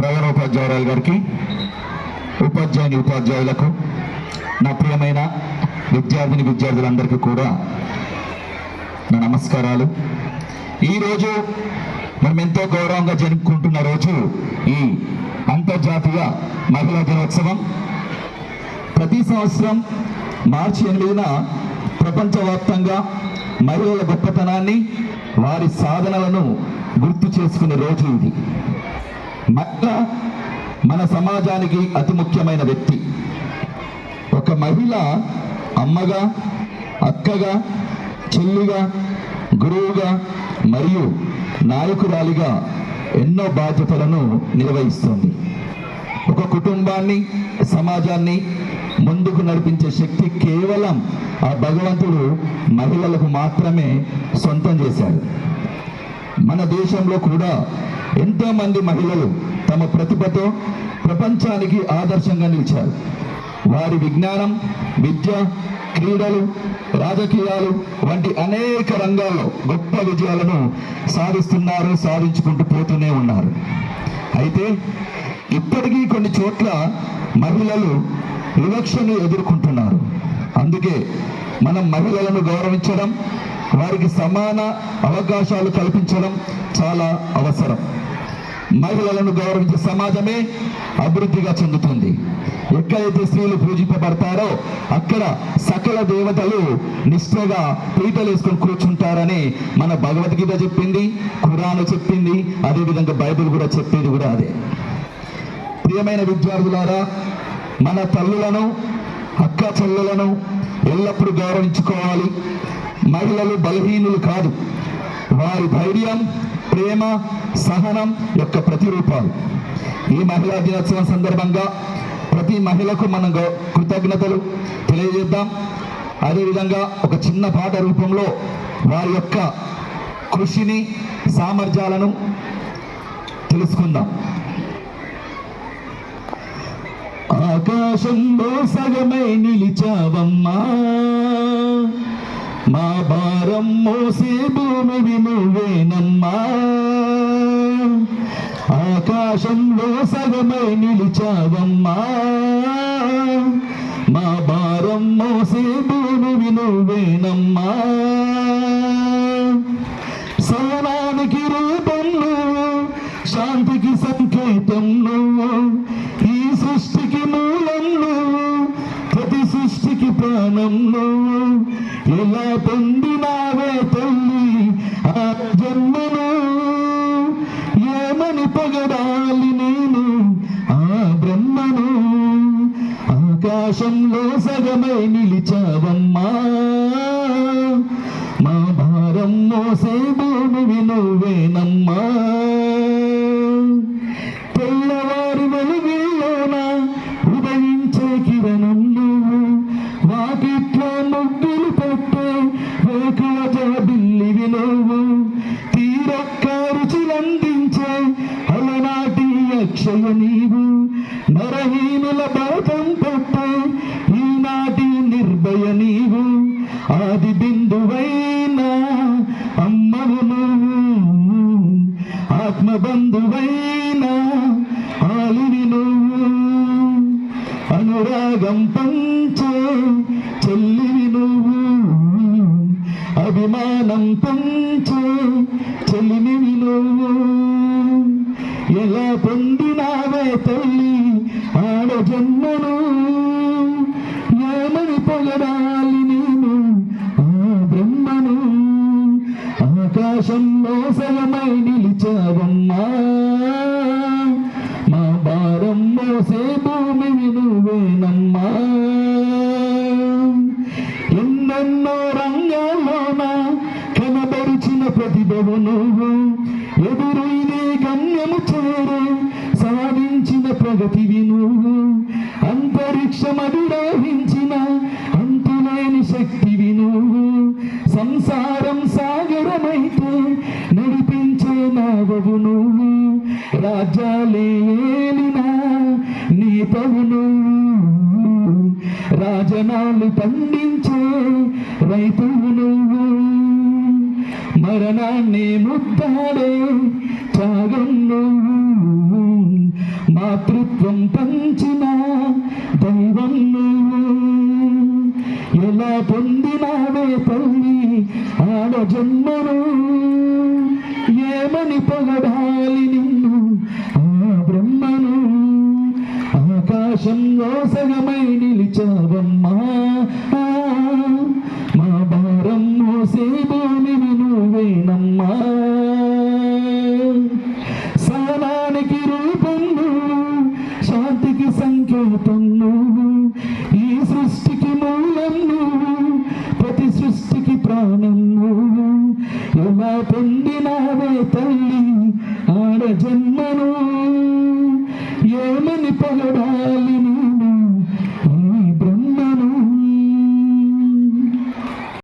ప్రధానోపాధ్యాయురాలు గారికి, ఉపాధ్యాయులకు, నా ప్రియమైన విద్యార్థులందరికీ కూడా నా నమస్కారాలు. ఈరోజు మనం ఎంతో గౌరవంగా జరుపుకుంటున్న రోజు ఈ అంతర్జాతీయ మహిళా దినోత్సవం. ప్రతి సంవత్సరం మార్చి 8న ప్రపంచవ్యాప్తంగా మహిళల గొప్పతనాన్ని, వారి సాధనలను గుర్తు చేసుకునే రోజు ఇది. మహిళ మన సమాజానికి అతి ముఖ్యమైన వ్యక్తి. ఒక మహిళ అమ్మగా, అక్కగా, చెల్లిగా, గురువుగా మరియు నాయకురాలిగా ఎన్నో బాధ్యతలను నిర్వహిస్తుంది. ఒక కుటుంబాన్ని, సమాజాన్ని ముందుకు నడిపించే శక్తి కేవలం ఆ భగవంతుడు మహిళలకు మాత్రమే సొంతం చేశాడు. మన దేశంలో కూడా ఎంతో మంది మహిళలు తమ ప్రతిభతో ప్రపంచానికి ఆదర్శంగా నిలిచారు. వారి విజ్ఞానం, విద్య, క్రీడలు, రాజకీయాలు వంటి అనేక రంగాల్లో గొప్ప విజయాలను సాధించుకుంటూ పోతూనే ఉన్నారు. అయితే ఇప్పటికీ కొన్ని చోట్ల మహిళలు వివక్షను ఎదుర్కొంటున్నారు. అందుకే మనం మహిళలను గౌరవించడం, వారికి సమాన అవకాశాలు కల్పించడం చాలా అవసరం. మహిళలను గౌరవించే సమాజమే అభివృద్ధిగా చెందుతుంది. ఎక్కడైతే స్త్రీలు పూజింపబడతారో అక్కడ సకల దేవతలు నిష్ఠగా పీటలు వేసుకొని కూర్చుంటారని మన భగవద్గీత చెప్పింది, ఖురాను చెప్పింది, అదేవిధంగా బైబిల్ కూడా చెప్పేది కూడా అదే. ప్రియమైన విద్యార్థులారా, మన తల్లులను, అక్క చెల్లెలను ఎల్లప్పుడూ గౌరవించుకోవాలి. మహిళలు బలహీనులు కాదు, వారి ధైర్యం, ప్రేమ, సహనం యొక్క ప్రతిరూపాలు. ఈ మహిళా దినోత్సవం సందర్భంగా ప్రతి మహిళకు మనం కృతజ్ఞతలు తెలియజేద్దాం. అదేవిధంగా ఒక చిన్న పాట రూపంలో వారి యొక్క కృషిని, సామర్థ్యాలను తెలుసుకుందాం. ఆకాశంలో సగమై నిలిచావమ్మా, మా భారం మోసే భూమివి నువ్వేనమ్మా. ఆకాశంలో సగమై నిలిచావమ్మా, మా భారం మోసే భూమివి నువ్వేనమ్మా. సహనానికి రూపం నువ్వు, శాంతికి సంకేతం నువ్వు, ఈ సృష్టికి మూలం నువ్వు, ప్రతి సృష్టికి ప్రాణం నువ్వు. ఎలా పొందినావే తల్లి ఆ జన్మను, ఏమని పొగడాలి నేను ఆ బ్రహ్మను. ఆకాశంలో సగమై నిలిచావమ్మా, మా భారం మోసే భూమివి నువ్వేనమ్మా. తెల్లవారి వెలుగుల్లోన ఉదయించే కిరణం నువ్వు, వాకిట్లో ముగ్గులు పెట్టే వేకువ జాబిల్లివి నువ్వు, తీరొక్క రుచులందించే అలనాటి అక్షయ నీవు, నరహీనుల భాతం పెట్టే ఈనాటి నిర్భయ నీవు. ఆది బిందువైనా అమ్మవు నువ్వు, ఆత్మబంధువైనా ఆలివి నువ్వు, అనురాగం పంచే చెల్లివి నువ్వు, అభిమానం పంచే చెల్లివి నువ్వు. ఎలా పొందినావే తల్లి ఆడ జన్మను, ఏమని పొగడాలి నేను ఆ బ్రహ్మను. ఆకాశంలో సగమై నిలిచావమ్మా, మా భారం మోసే భూమివి నువ్వేనమ్మా. ఎన్నెన్నో రంగాల్లోన కనబరిచిన ప్రతిభవు నువ్వు, ఎదురు ఇదే గమ్యము చేరే సాధించిన ప్రగతివి నువ్వు, అంతరిక్షమధిరోహించిన అంతులేని శక్తివి నువ్వు, సంసారం సాగరమైతే నడిపించే నావవు నువ్వు, రాజ్యాలే ఏలిన నీతవు నువ్వు, రాజనాలు పండించే రైతువు నువ్వు, మరణాన్ని ముద్దాడే త్యాగం నువ్వు, మాతృత్వం పంచిన దైవం నువ్వు. ఎలా పొందినావే తల్లి ఆడ జన్మను, ఏమని పొగడాలి నిన్ను ఆ బ్రహ్మను. ఆకాశంలో సగమై నిలిచావమ్మా, మా భారం మోసే భూమిని నువ్వేనమ్మా. సహనానికి రూపం నువ్వు, శాంతికి సంకేతం నువ్వు, ఈ సృష్టికి మూలం నువ్వు, ప్రతి సృష్టికి ప్రాణం నువ్వు. ఎలా పొందినావే తల్లి ఆడ జన్మను, ఏమని పొగడా